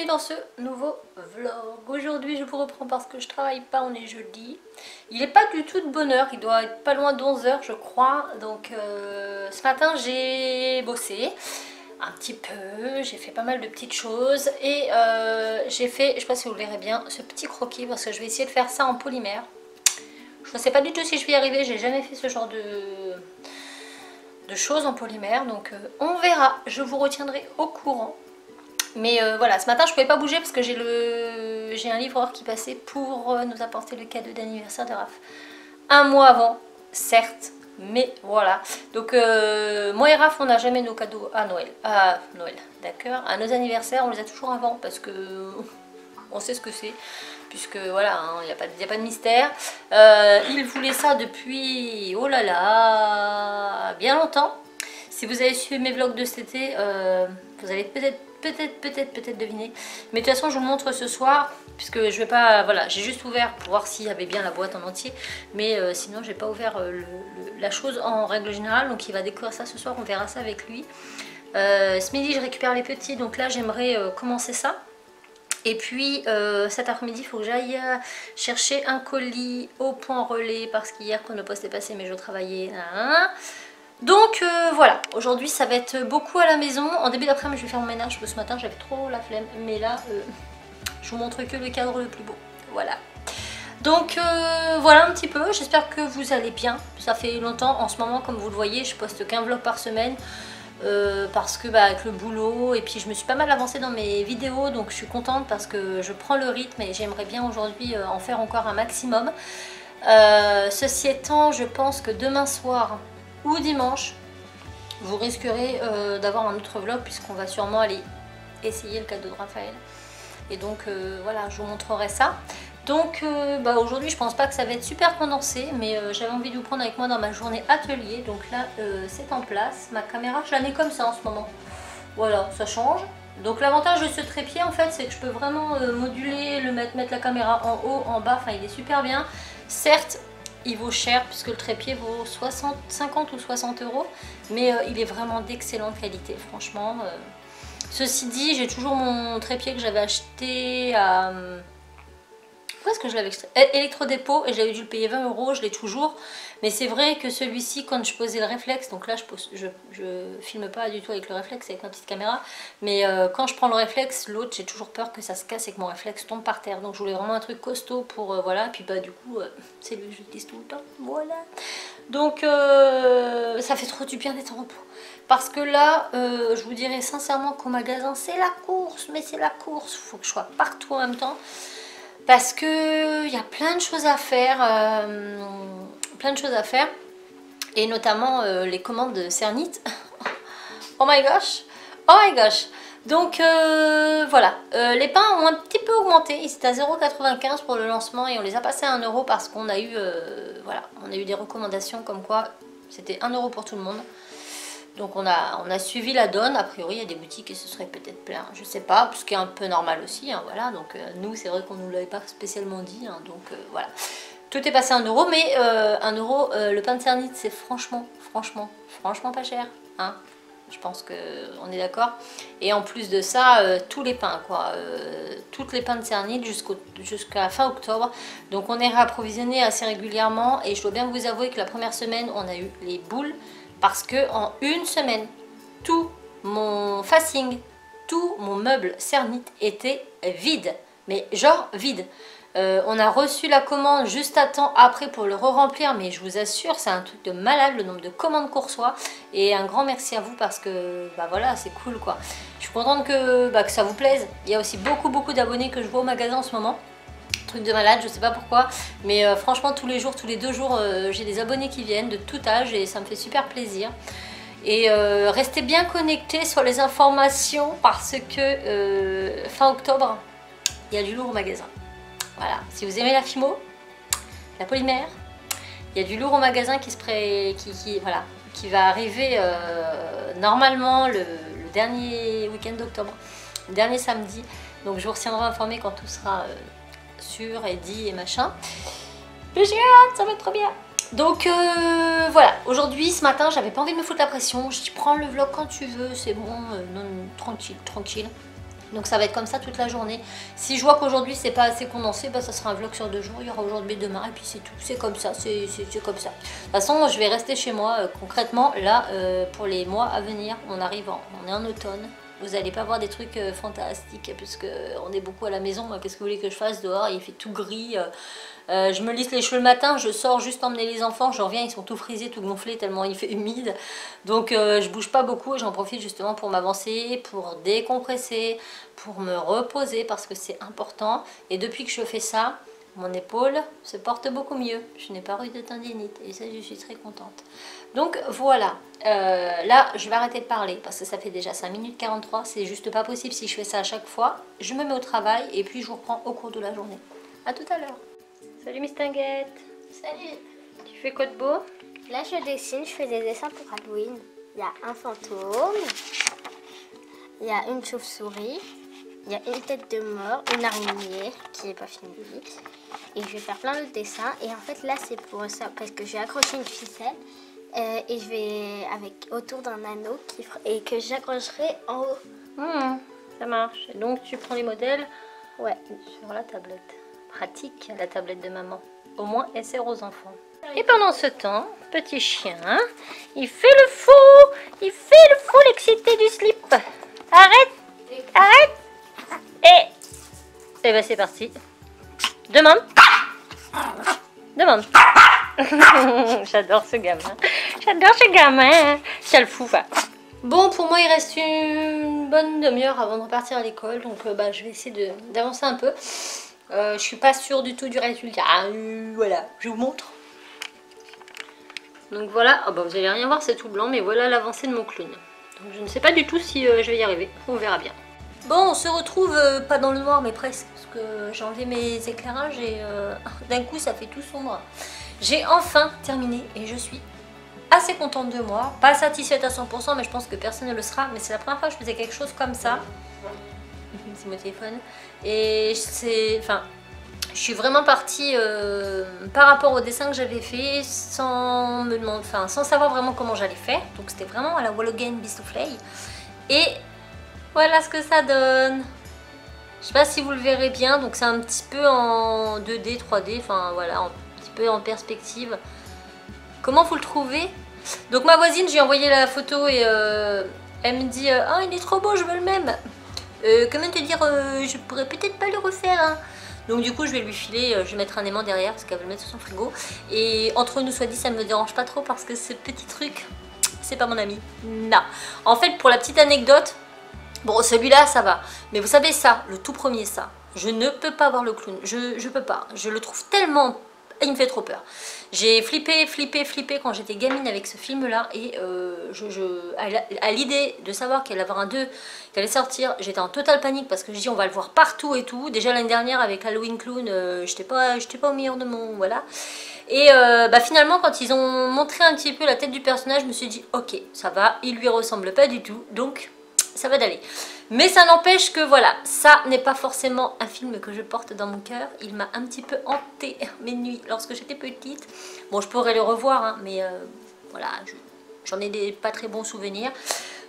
dans ce nouveau vlog. Aujourd'hui je vous reprends parce que je travaille pas, on est jeudi. Il n'est pas du tout de bonne heure, il doit être pas loin de 11 h je crois. Donc ce matin j'ai bossé un petit peu, j'ai fait pas mal de petites choses. Et j'ai fait, je sais pas si vous le verrez bien, ce petit croquis parce que je vais essayer de faire ça en polymère. Je ne sais pas du tout si je vais y arriver, j'ai jamais fait ce genre de choses en polymère. Donc on verra, je vous retiendrai au courant. Mais voilà, ce matin je pouvais pas bouger parce que j'ai un livreur qui passait pour nous apporter le cadeau d'anniversaire de Raph. Un mois avant, certes, mais voilà. Donc moi et Raph on n'a jamais nos cadeaux à Noël. D'accord. À nos anniversaires on les a toujours avant parce que on sait ce que c'est. Puisque voilà, il n'y a pas de mystère. Il voulait ça depuis, oh là là, bien longtemps. Si vous avez suivi mes vlogs de cet été, vous allez peut-être deviner. Mais de toute façon je vous le montre ce soir. Puisque je vais pas, voilà, j'ai juste ouvert pour voir s'il y avait bien la boîte en entier. Mais sinon j'ai pas ouvert la chose en règle générale. Donc il va découvrir ça ce soir, on verra ça avec lui. Ce midi je récupère les petits, donc là j'aimerais commencer ça. Et puis cet après-midi il faut que j'aille chercher un colis au point relais. Parce qu'hier quand le poste est passé mais je travaillais. Donc voilà, aujourd'hui ça va être beaucoup à la maison. En début d'après-midi je vais faire mon ménage parce que ce matin j'avais trop la flemme. Mais là je vous montre que le cadre le plus beau. Voilà. Donc voilà un petit peu, j'espère que vous allez bien. Ça fait longtemps en ce moment, comme vous le voyez, je poste qu'un vlog par semaine. Parce que avec le boulot et puis je me suis pas mal avancée dans mes vidéos, donc je suis contente parce que je prends le rythme et j'aimerais bien aujourd'hui en faire encore un maximum. Ceci étant, je pense que demain soir ou dimanche vous risquerez d'avoir un autre vlog puisqu'on va sûrement aller essayer le cadeau de Raphaël et donc voilà, je vous montrerai ça. Donc aujourd'hui je pense pas que ça va être super condensé, mais j'avais envie de vous prendre avec moi dans ma journée atelier. Donc là c'est en place, ma caméra je la mets comme ça en ce moment, voilà, ça change. Donc l'avantage de ce trépied en fait c'est que je peux vraiment moduler, mettre la caméra en haut, en bas, enfin il est super bien. Certes il vaut cher puisque le trépied vaut 50 ou 60 €, mais il est vraiment d'excellente qualité franchement. Ceci dit, j'ai toujours mon trépied que j'avais acheté à... Où est-ce que je l'avais extrait? Électrodépôt, et j'avais dû le payer 20 €, je l'ai toujours. Mais c'est vrai que celui-ci, quand je posais le réflexe, donc là je filme pas du tout avec le réflexe, avec ma petite caméra, mais quand je prends le réflexe, l'autre, j'ai toujours peur que ça se casse et que mon réflexe tombe par terre. Donc je voulais vraiment un truc costaud pour, voilà, puis du coup, c'est lui que j'utilise tout le temps, voilà. Donc ça fait trop du bien d'être en repos. Parce que là, je vous dirais sincèrement qu'au magasin, c'est la course, mais c'est la course, il faut que je sois partout en même temps. Parce que il y a plein de choses à faire, et notamment les commandes de Cernit. Oh my gosh, oh my gosh. Donc voilà, les pains ont un petit peu augmenté, ils étaient à 0,95 € pour le lancement et on les a passés à 1 € parce qu'on a eu, voilà, on a eu des recommandations comme quoi c'était 1 € pour tout le monde. Donc on a suivi la donne, a priori il y a des boutiques et ce serait peut-être plein, je sais pas, ce qui est un peu normal aussi, hein, voilà. Donc nous c'est vrai qu'on ne nous l'avait pas spécialement dit, hein, donc voilà. Tout est passé à 1 €, mais 1 €, le pain de Cernit c'est franchement pas cher, hein. Je pense qu'on est d'accord. Et en plus de ça, tous les pains, quoi. Toutes les pains de Cernit jusqu'à fin octobre. Donc on est réapprovisionné assez régulièrement. Et je dois bien vous avouer que la première semaine, on a eu les boules. Parce que en une semaine, tout mon facing, tout mon meuble Cernit était vide. Mais genre vide. On a reçu la commande juste à temps après pour le re-remplir, mais je vous assure c'est un truc de malade le nombre de commandes qu'on reçoit. Et un grand merci à vous parce que voilà, c'est cool quoi. Je suis contente que ça vous plaise. Il y a aussi beaucoup d'abonnés que je vois au magasin en ce moment. Truc de malade, je sais pas pourquoi, mais franchement tous les jours, tous les 2 jours j'ai des abonnés qui viennent de tout âge et ça me fait super plaisir. Et restez bien connectés sur les informations parce que fin octobre il y a du lourd au magasin. Voilà, si vous aimez la Fimo, la polymère, il y a du lourd au magasin qui va arriver normalement le dernier week-end d'octobre, le dernier samedi. Donc je vous retiendrai informé quand tout sera sûr et dit et machin. Mais j'ai hâte, ça va être trop bien. Donc voilà, aujourd'hui, ce matin, j'avais pas envie de me foutre la pression. Je dis prends le vlog quand tu veux, c'est bon, non, tranquille. Donc ça va être comme ça toute la journée. Si je vois qu'aujourd'hui c'est pas assez condensé, bah, ça sera un vlog sur 2 jours. Il y aura aujourd'hui et demain et puis c'est tout. C'est comme ça, c'est comme ça. De toute façon, je vais rester chez moi. Concrètement, là, pour les mois à venir, on est en automne. Vous n'allez pas voir des trucs fantastiques puisque on est beaucoup à la maison. Qu'est-ce que vous voulez que je fasse dehors? Il fait tout gris. Je me lisse les cheveux le matin, je sors juste emmener les enfants, je reviens, ils sont tout frisés, tout gonflés tellement il fait humide. Donc je bouge pas beaucoup et j'en profite justement pour m'avancer, pour décompresser, pour me reposer parce que c'est important. Et depuis que je fais ça, mon épaule se porte beaucoup mieux. Je n'ai pas eu de tendinite et ça je suis très contente. Donc voilà, là je vais arrêter de parler parce que ça fait déjà 5 minutes 43, c'est juste pas possible si je fais ça à chaque fois. Je me mets au travail et puis je vous reprends au cours de la journée. A tout à l'heure. Salut Miss Tinguette. Salut. Tu fais quoi de beau? Là je dessine, je fais des dessins pour Halloween. Il y a un fantôme, il y a une chauve-souris, il y a une tête de mort, une araignée qui n'est pas finie. Et je vais faire plein d'autres dessins. Et en fait là c'est pour ça, parce que j'ai accroché une ficelle et je vais avec autour d'un anneau et que j'accrocherai en haut. Ça marche. Et donc tu prends les modèles Ouais. sur la tablette. Pratique la tablette de maman. Au moins elle sert aux enfants. Et pendant ce temps, petit chien, il fait le fou. Il fait le fou, l'excité du slip. Arrête. Arrête. Et ben c'est parti. Demande. Demande. J'adore ce gamin. J'adore ce gamin. Ça le fout, va. Bon, pour moi, il reste une bonne demi-heure avant de repartir à l'école. Donc, je vais essayer d'avancer un peu. Je suis pas sûre du tout du résultat. Voilà, je vous montre. Donc voilà, vous allez rien voir, c'est tout blanc. Mais voilà l'avancée de mon clown. Donc, je ne sais pas du tout si je vais y arriver. On verra bien. Bon, on se retrouve pas dans le noir, mais presque. Parce que j'ai enlevé mes éclairages et d'un coup, ça fait tout sombre. J'ai enfin terminé et je suis assez contente de moi. Pas satisfaite à 100%, mais je pense que personne ne le sera. Mais c'est la première fois que je faisais quelque chose comme ça. C'est mon téléphone. Et c'est... Enfin, je suis vraiment partie par rapport au dessin que j'avais fait sans me demander... Enfin, sans savoir vraiment comment j'allais faire. Donc c'était vraiment à la Wall Again Beast of Play. Et voilà ce que ça donne. Je sais pas si vous le verrez bien. Donc c'est un petit peu en 2D, 3D. Enfin voilà, un petit peu en perspective. Comment vous le trouvez? Donc ma voisine, j'ai envoyé la photo et elle me dit ah il est trop beau, je veux le même. Comment te dire, je pourrais peut-être pas le refaire hein. Donc du coup je vais lui filer, je vais mettre un aimant derrière parce qu'elle veut le mettre sur son frigo. Et entre nous soit dit, ça me dérange pas trop parce que ce petit truc, c'est pas mon ami. Non. En fait pour la petite anecdote, bon celui-là ça va. Mais vous savez ça, le tout premier ça, je ne peux pas voir le clown. Je peux pas. Je le trouve tellement... Il me fait trop peur. J'ai flippé quand j'étais gamine avec ce film-là. Et à l'idée de savoir qu'elle allait avoir un 2, qu'elle allait sortir, j'étais en totale panique parce que je dis on va le voir partout et tout. Déjà l'année dernière avec Halloween Clown, j'étais pas au meilleur de mon... Voilà. Et finalement quand ils ont montré un petit peu la tête du personnage, je me suis dit ok, ça va, il lui ressemble pas du tout. Donc ça va d'aller. Mais ça n'empêche que voilà, ça n'est pas forcément un film que je porte dans mon cœur. Il m'a un petit peu hanté mes nuits lorsque j'étais petite. Bon, je pourrais le revoir, hein, mais voilà, j'en ai des pas très bons souvenirs.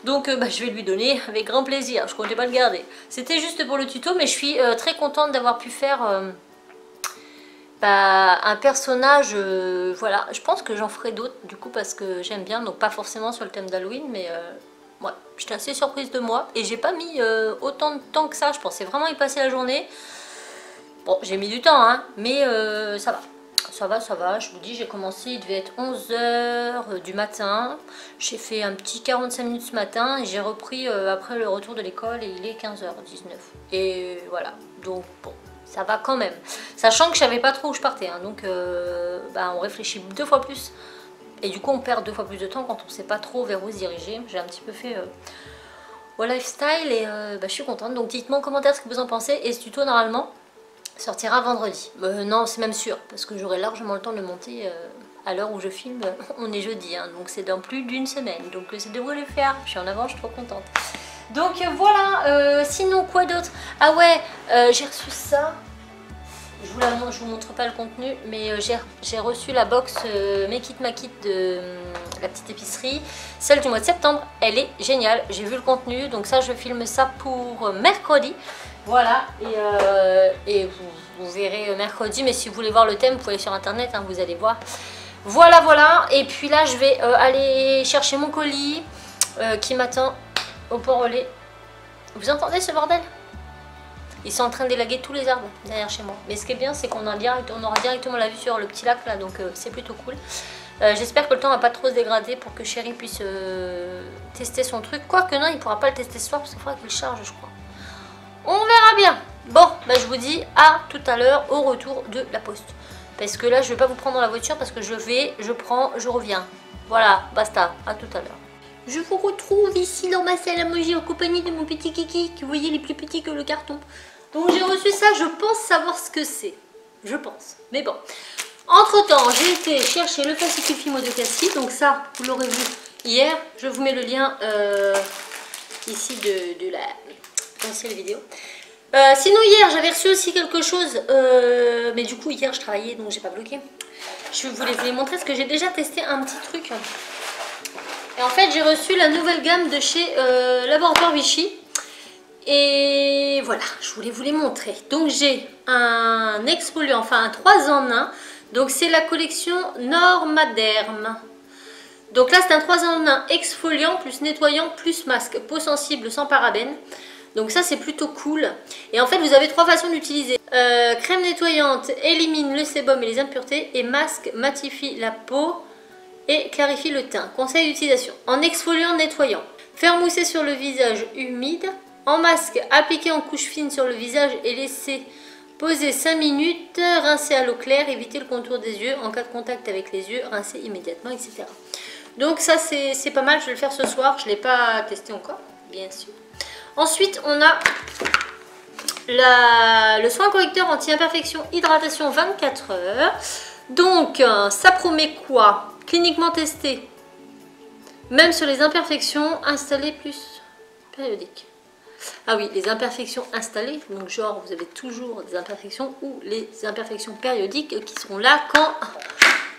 Donc je vais lui donner avec grand plaisir, je comptais pas le garder. C'était juste pour le tuto, mais je suis très contente d'avoir pu faire un personnage, voilà. Je pense que j'en ferai d'autres du coup parce que j'aime bien, donc pas forcément sur le thème d'Halloween, mais... Ouais, j'étais assez surprise de moi et j'ai pas mis autant de temps que ça, je pensais vraiment y passer la journée. Bon, j'ai mis du temps, hein, mais ça va. Ça va, je vous dis, j'ai commencé, il devait être 11h du matin. J'ai fait un petit 45 minutes ce matin et j'ai repris après le retour de l'école et il est 15h19. Et voilà, donc bon, ça va quand même. Sachant que je savais pas trop où je partais, hein, donc on réfléchit 2 fois plus. Et du coup on perd 2 fois plus de temps quand on ne sait pas trop vers où se diriger. J'ai un petit peu fait lifestyle et je suis contente. Donc dites-moi en commentaire ce que vous en pensez. Et ce tuto normalement sortira vendredi. Non c'est même sûr parce que j'aurai largement le temps de le monter à l'heure où je filme. On est jeudi hein, donc c'est dans plus d'une semaine. Donc ça devrait le faire. Je suis en avance, je suis trop contente. Donc voilà, sinon quoi d'autre? Ah ouais, j'ai reçu ça. je vous montre pas le contenu, mais j'ai reçu la box Make It Make It de la petite épicerie, celle du mois de septembre. Elle est géniale, j'ai vu le contenu, donc ça je filme ça pour mercredi. Voilà, et vous verrez mercredi, mais si vous voulez voir le thème, vous pouvez aller sur internet, hein, vous allez voir. Voilà, voilà, et puis là je vais aller chercher mon colis qui m'attend au Port-Relais. Vous entendez ce bordel? Ils sont en train d'élaguer tous les arbres derrière chez moi. Mais ce qui est bien, c'est qu'on aura directement la vue sur le petit lac là, donc c'est plutôt cool. J'espère que le temps va pas trop se dégrader pour que Chéri puisse tester son truc. Quoique non, il pourra pas le tester ce soir parce qu'il faudra qu'il charge, je crois. On verra bien. Bon, bah, je vous dis à tout à l'heure au retour de la poste. Parce que là, je vais pas vous prendre dans la voiture parce que je prends, je reviens. Voilà, basta, à tout à l'heure. Je vous retrouve ici dans ma salle à manger en compagnie de mon petit kiki, que vous voyez, il est plus petit que le carton. Donc j'ai reçu ça, je pense savoir ce que c'est. Je pense, mais bon. Entre temps, j'ai été chercher le fascicule Fimo de Cassie, donc ça, vous l'aurez vu hier. Je vous mets le lien ici de l'ancienne vidéo. Sinon hier, j'avais reçu aussi quelque chose, mais du coup hier je travaillais, donc j'ai pas bloqué. Je voulais vous les montrer parce que j'ai déjà testé un petit truc. Et en fait, j'ai reçu la nouvelle gamme de chez Laboratoire Vichy. Et voilà, je voulais vous les montrer. Donc, j'ai un exfoliant, enfin un 3 en 1. Donc, c'est la collection Normaderm. Donc là, c'est un 3 en 1 exfoliant, plus nettoyant, plus masque. Peau sensible, sans parabènes. Donc ça, c'est plutôt cool. Et en fait, vous avez 3 façons d'utiliser. Crème nettoyante élimine le sébum et les impuretés. Et masque matifie la peau et clarifie le teint. Conseil d'utilisation. En exfoliant, nettoyant. Faire mousser sur le visage humide. En masque, appliquer en couche fine sur le visage et laisser poser 5 minutes. Rincer à l'eau claire, éviter le contour des yeux. En cas de contact avec les yeux, rincer immédiatement, etc. Donc ça, c'est pas mal. Je vais le faire ce soir. Je ne l'ai pas testé encore, bien sûr. Ensuite, on a le soin correcteur anti-imperfection hydratation 24 heures. Donc, ça promet quoi? Cliniquement testé, même sur les imperfections installées plus périodiques. Ah oui, les imperfections installées, donc genre vous avez toujours des imperfections ou les imperfections périodiques qui sont là quand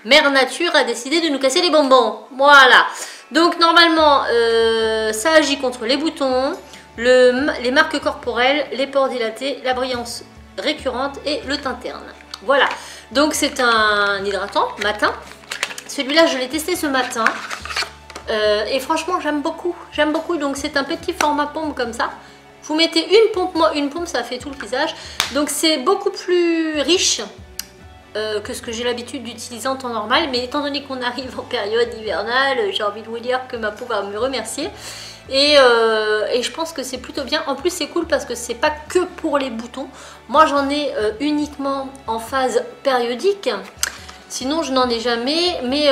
Mère Nature a décidé de nous casser les bonbons. Voilà. Donc normalement, ça agit contre les boutons, les marques corporelles, les pores dilatés, la brillance récurrente et le teint terne. Voilà. Donc c'est un hydratant matin. Celui-là, je l'ai testé ce matin. Et franchement, j'aime beaucoup. J'aime beaucoup. Donc c'est un petit format pompe comme ça. Vous mettez une pompe. Moi, une pompe, ça fait tout le visage. Donc c'est beaucoup plus riche que ce que j'ai l'habitude d'utiliser en temps normal. Mais étant donné qu'on arrive en période hivernale, j'ai envie de vous dire que ma peau va me remercier. Et je pense que c'est plutôt bien. En plus, c'est cool parce que c'est pas que pour les boutons. Moi, j'en ai uniquement en phase périodique. Sinon, je n'en ai jamais. Mais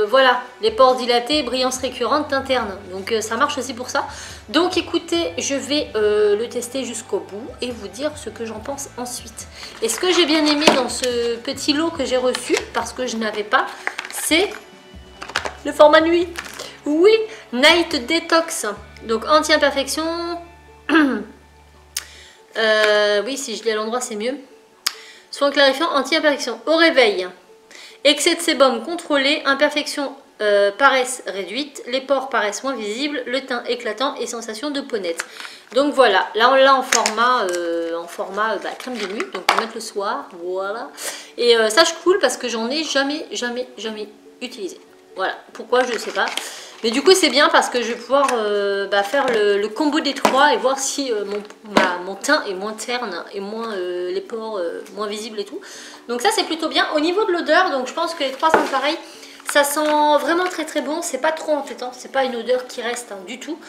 voilà, les pores dilatés, brillance récurrente, interne. Donc, ça marche aussi pour ça. Donc, écoutez, je vais le tester jusqu'au bout et vous dire ce que j'en pense ensuite. Et ce que j'ai bien aimé dans ce petit lot que j'ai reçu, parce que je n'avais pas, c'est le format nuit. Oui, Night Detox. Donc, anti-imperfection. Oui, si je l'ai à l'endroit, c'est mieux. Soin clarifiant, anti-imperfection. Au réveil. Excès de sébum contrôlé, imperfections paraissent réduites, les pores paraissent moins visibles, le teint éclatant et sensation de peau nette. Donc voilà, là on l'a en format, crème de nuit, donc on va mettre le soir, voilà. Et ça je cool parce que j'en ai jamais utilisé. Voilà, pourquoi je ne sais pas. Mais du coup c'est bien parce que je vais pouvoir faire le combo des trois et voir si mon teint est moins terne et moins les pores moins visibles et tout. Donc ça c'est plutôt bien. Au niveau de l'odeur, donc je pense que les trois sont pareils. Ça sent vraiment très très bon, c'est pas trop entêtant, c'est pas une odeur qui reste du tout.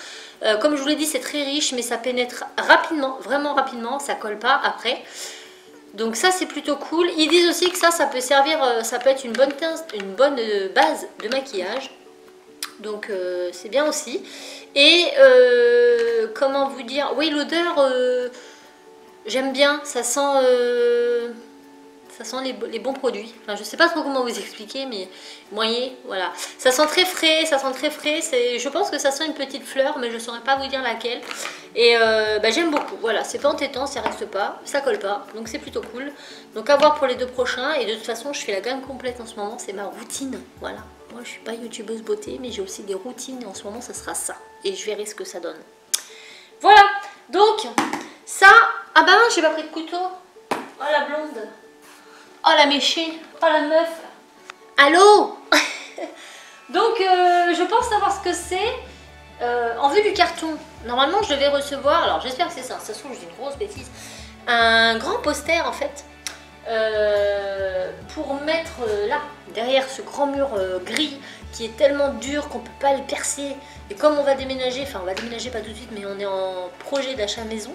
Comme je vous l'ai dit, c'est très riche mais ça pénètre rapidement, vraiment rapidement, ça colle pas après. Donc ça c'est plutôt cool. Ils disent aussi que ça peut servir, ça peut être une bonne base de maquillage. Donc c'est bien aussi. Et comment vous dire, oui l'odeur j'aime bien, ça sent Ça sent les bons produits. Enfin, je sais pas trop comment vous expliquer, mais voyez, voilà. Ça sent très frais, ça sent très frais. Je pense que ça sent une petite fleur, mais je saurais pas vous dire laquelle. Et j'aime beaucoup. Voilà, c'est pas entêtant, ça reste pas, ça colle pas. Donc c'est plutôt cool. Donc à voir pour les 2 prochains. Et de toute façon, je fais la gamme complète en ce moment. C'est ma routine. Voilà. Moi, je suis pas youtubeuse beauté, mais j'ai aussi des routines. Et en ce moment, ça sera ça. Et je verrai ce que ça donne. Voilà. Donc, ça... Ah bah j'ai pas pris de couteau. Oh la blonde. Oh la méchée. Oh la meuf. Allô. Donc je pense savoir ce que c'est. En vue du carton, normalement je devais recevoir, alors j'espère que c'est ça, ça se trouve je dis une grosse bêtise, un grand poster en fait pour mettre là, derrière ce grand mur gris qui est tellement dur qu'on peut pas le percer. Et comme on va déménager, enfin on va déménager pas tout de suite, mais on est en projet d'achat maison,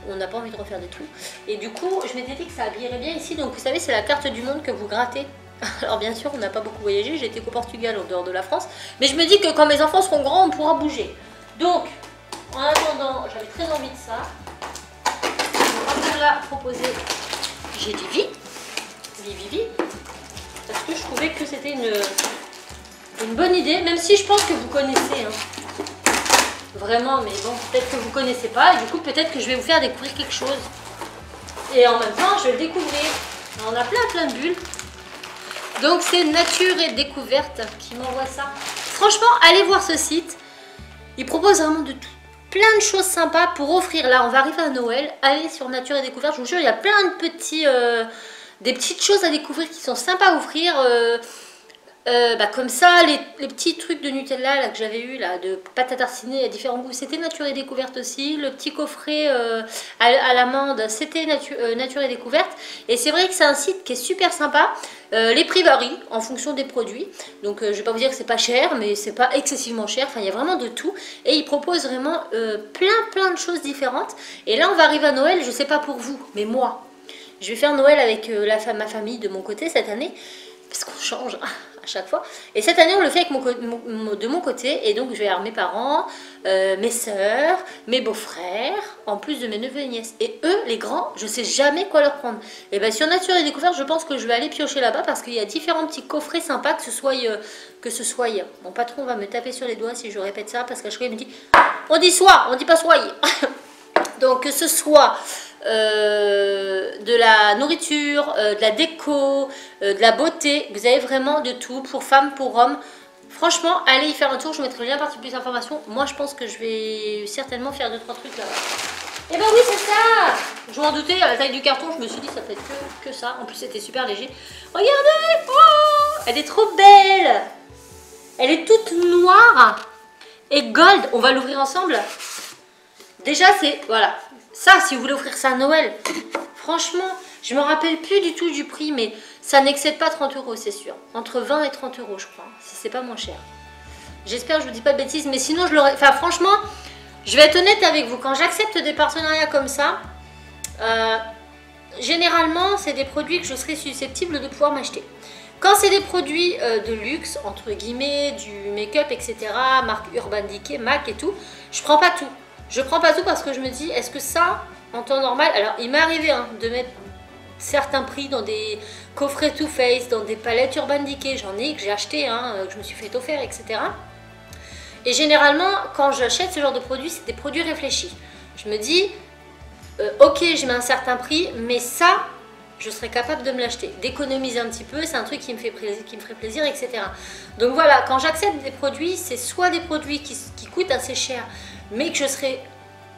on n'a pas envie de refaire des trous. Et du coup je m'étais dit que ça habillerait bien ici, donc vous savez c'est la carte du monde que vous grattez. Alors bien sûr on n'a pas beaucoup voyagé, j'ai été qu'au Portugal en dehors de la France, mais je me dis que quand mes enfants seront grands on pourra bouger. Donc en attendant j'avais très envie de ça. On l'a proposé, j'ai dit Vivi, parce que je trouvais que c'était une bonne idée, même si je pense que vous connaissez vraiment, mais bon peut-être que vous connaissez pas et du coup peut-être que je vais vous faire découvrir quelque chose et en même temps je vais le découvrir. Alors, on a plein de bulles. Donc c'est Nature et Découverte qui m'envoie ça. Franchement, allez voir ce site. Il propose vraiment de tout. Plein de choses sympas pour offrir. Là, on va arriver à Noël. Allez sur Nature et Découverte. Je vous jure, il y a plein de des petites choses à découvrir qui sont sympas à offrir. Comme ça, les petits trucs de Nutella là, que j'avais eu, là, de pâte à tartiner à différents goûts, c'était Nature et Découverte aussi. Le petit coffret à l'amande, c'était Nature et Découverte. Et c'est vrai que c'est un site qui est super sympa. Les prix varient en fonction des produits. Donc je vais pas vous dire que c'est pas cher, mais c'est pas excessivement cher. Enfin, il y a vraiment de tout. Et ils proposent vraiment plein de choses différentes. Et là, on va arriver à Noël, je sais pas pour vous, mais moi. Je vais faire Noël avec ma famille de mon côté cette année. Parce qu'on change à chaque fois. Et cette année, on le fait avec de mon côté. Et donc, je vais avoir mes parents, mes sœurs, mes beaux-frères, en plus de mes neveux et nièces. Et eux, les grands, je sais jamais quoi leur prendre. Et bien, sur Nature et Découverte, je pense que je vais aller piocher là-bas parce qu'il y a différents petits coffrets sympas, que ce soit. Mon patron va me taper sur les doigts si je répète ça parce qu'à chaque fois, il me dit on dit soit, on dit pas soyez. Donc, que ce soit de la nourriture, de la déco, de la beauté, vous avez vraiment de tout pour femmes, pour hommes. Franchement, allez y faire un tour, je vous mettrai le lien partie plus d'informations. Moi, je pense que je vais certainement faire 2-3 trucs là-bas. Et ben oui, c'est ça. Je m'en doutais, à la taille du carton, je me suis dit ça peut être que ça. En plus, c'était super léger. Regardez, oh, elle est trop belle. Elle est toute noire et gold. On va l'ouvrir ensemble. Déjà, c'est... Voilà. Ça, si vous voulez offrir ça à Noël, franchement, je me rappelle plus du tout du prix, mais ça n'excède pas 30 €, c'est sûr. Entre 20 et 30 €, je crois, si c'est pas moins cher. J'espère que je vous dis pas de bêtises, mais sinon, je l'aurais... Enfin, franchement, je vais être honnête avec vous. Quand j'accepte des partenariats comme ça, généralement, c'est des produits que je serais susceptible de pouvoir m'acheter. Quand c'est des produits de luxe, entre guillemets, du make-up, etc., marque Urban Decay, MAC et tout, je prends pas tout. Je prends pas tout parce que je me dis, est-ce que ça, en temps normal... Alors, il m'est arrivé de mettre certains prix dans des coffrets Too Faced, dans des palettes Urban Decay. J'en ai que j'ai acheté, que je me suis fait offert, etc. Et généralement, quand j'achète ce genre de produits, c'est des produits réfléchis. Je me dis, ok, je mets un certain prix, mais ça, je serais capable de me l'acheter. D'économiser un petit peu, c'est un truc qui me ferait plaisir, etc. Donc voilà, quand j'accepte des produits, c'est soit des produits qui coûtent assez cher, mais que je serais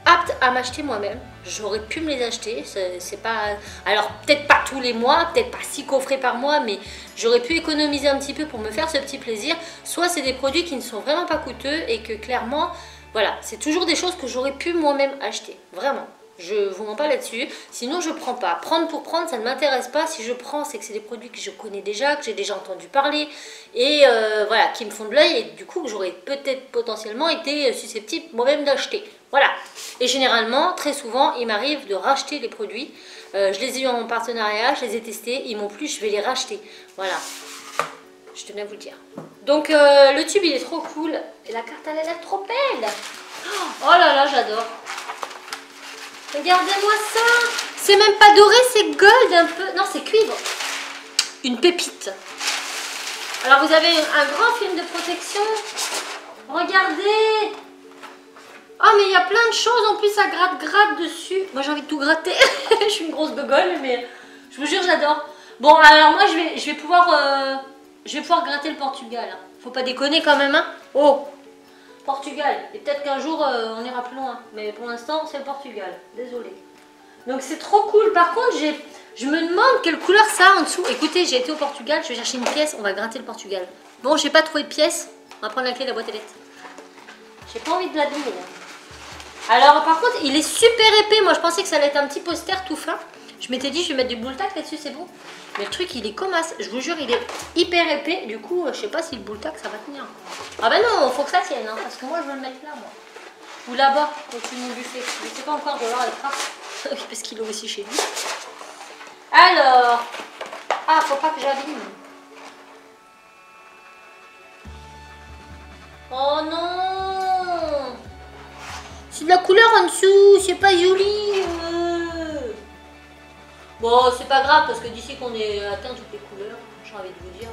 apte à m'acheter moi-même. J'aurais pu me les acheter, c'est pas... Alors peut-être pas tous les mois, peut-être pas 6 coffrets par mois, mais j'aurais pu économiser un petit peu pour me faire ce petit plaisir. Soit c'est des produits qui ne sont vraiment pas coûteux et que clairement, voilà, c'est toujours des choses que j'aurais pu moi-même acheter, vraiment. Je vous mens pas là-dessus, sinon je prends pas. Prendre pour prendre, ça ne m'intéresse pas. Si je prends, c'est que c'est des produits que je connais déjà, que j'ai déjà entendu parler et voilà, qui me font de l'œil et du coup que j'aurais peut-être potentiellement été susceptible moi-même d'acheter. Voilà. Et généralement, très souvent, il m'arrive de racheter les produits. Je les ai eu en partenariat, je les ai testés, ils m'ont plu, je vais les racheter. Voilà. Je tenais à vous le dire. Donc le tube, il est trop cool et la carte, elle a l'air trop belle. Oh là là, j'adore. Regardez-moi ça. C'est même pas doré, c'est gold un peu. Non, c'est cuivre. une pépite. Alors vous avez un grand film de protection. Regardez. Oh mais il y a plein de choses en plus, ça gratte dessus. Moi j'ai envie de tout gratter. Je suis une grosse beugole, mais je vous jure j'adore. Bon alors moi je vais pouvoir gratter le Portugal. Faut pas déconner quand même hein. Oh, Portugal. Et peut-être qu'un jour on ira plus loin. Mais pour l'instant c'est le Portugal. Désolée. Donc c'est trop cool. Par contre je me demande quelle couleur ça a en dessous. Écoutez, j'ai été au Portugal, je vais chercher une pièce, on va gratter le Portugal. Bon, j'ai pas trouvé de pièce. On va prendre la clé de la boîte aux lettres. J'ai pas envie de l'abîmer là. Alors par contre il est super épais, moi je pensais que ça allait être un petit poster tout fin. Je m'étais dit je vais mettre du boule tac là-dessus, c'est bon. Mais le truc il est comme as, je vous jure il est hyper épais. Du coup je sais pas si le boule tac ça va tenir. Ah bah non, faut que ça tienne hein, parce que moi je veux le mettre là moi. Ou là-bas, au-dessus de mon buffet. Je sais pas encore, je vais voir les traces. Parce qu'il est aussi chez lui. Alors, ah faut pas que j'abîme. Oh non! C'est de la couleur en dessous, c'est pas joli. Bon, c'est pas grave parce que d'ici qu'on ait atteint toutes les couleurs, j'ai envie de vous dire,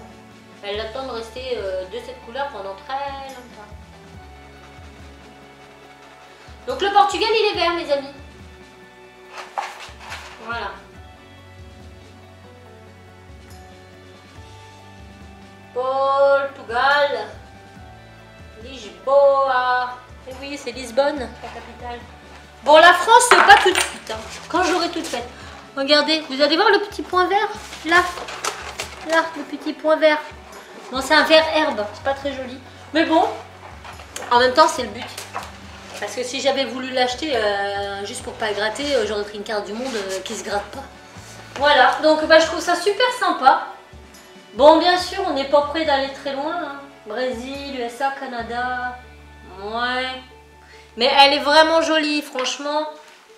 elle a le temps de rester de cette couleur pendant très longtemps. Donc le Portugal il est vert mes amis. Voilà. Portugal. Lisboa. Et oui, c'est Lisbonne, la capitale. Bon, la France, pas tout de suite. Hein. Quand j'aurai tout fait. Regardez, vous allez voir le petit point vert. Là. Là, le petit point vert. Bon, c'est un vert herbe. C'est pas très joli. Mais bon, en même temps, c'est le but. Parce que si j'avais voulu l'acheter juste pour pas gratter, j'aurais pris une carte du monde qui se gratte pas. Voilà, donc bah, je trouve ça super sympa. Bon, bien sûr, on n'est pas prêt d'aller très loin. Hein. Brésil, USA, Canada. Ouais. Mais elle est vraiment jolie, franchement.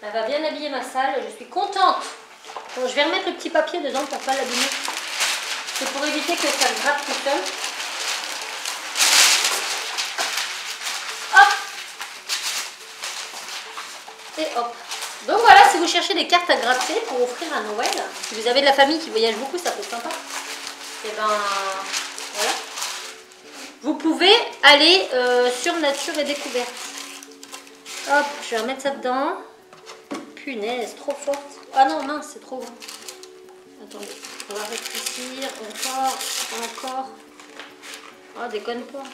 Elle va bien habiller ma salle. Je suis contente. Bon, je vais remettre le petit papier dedans pour pas l'abîmer. C'est pour éviter que ça gratte tout seul. Hop. Et hop. Donc voilà, si vous cherchez des cartes à gratter pour offrir à Noël, si vous avez de la famille qui voyage beaucoup, ça peut être sympa. Et ben voilà. Vous pouvez aller sur Nature et Découverte. Hop, je vais remettre ça dedans. Punaise, trop forte. Ah non, mince, c'est trop grand. Attendez, on va rétrécir. Encore. Oh, déconne pas.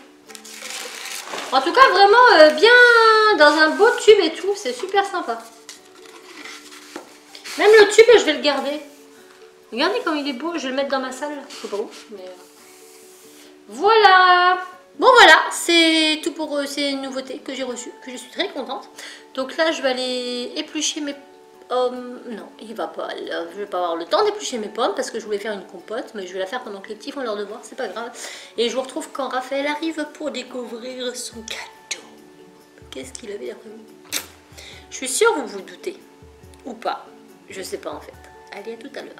En tout cas, vraiment bien dans un beau tube et tout. C'est super sympa. Même le tube, je vais le garder. Regardez comme il est beau. Je vais le mettre dans ma salle. Je sais pas où, mais... Voilà. Bon voilà, c'est tout pour ces nouveautés que j'ai reçues, que je suis très contente. Donc là, je vais aller éplucher mes pommes. Non, il va pas. Là, je vais pas avoir le temps d'éplucher mes pommes parce que je voulais faire une compote, mais je vais la faire pendant que les petits font leur devoir, c'est pas grave. Et je vous retrouve quand Raphaël arrive pour découvrir son cadeau. Qu'est-ce qu'il avait d'après vous? Je suis sûre que vous vous doutez. Ou pas. Je sais pas en fait. Allez, à tout à l'heure.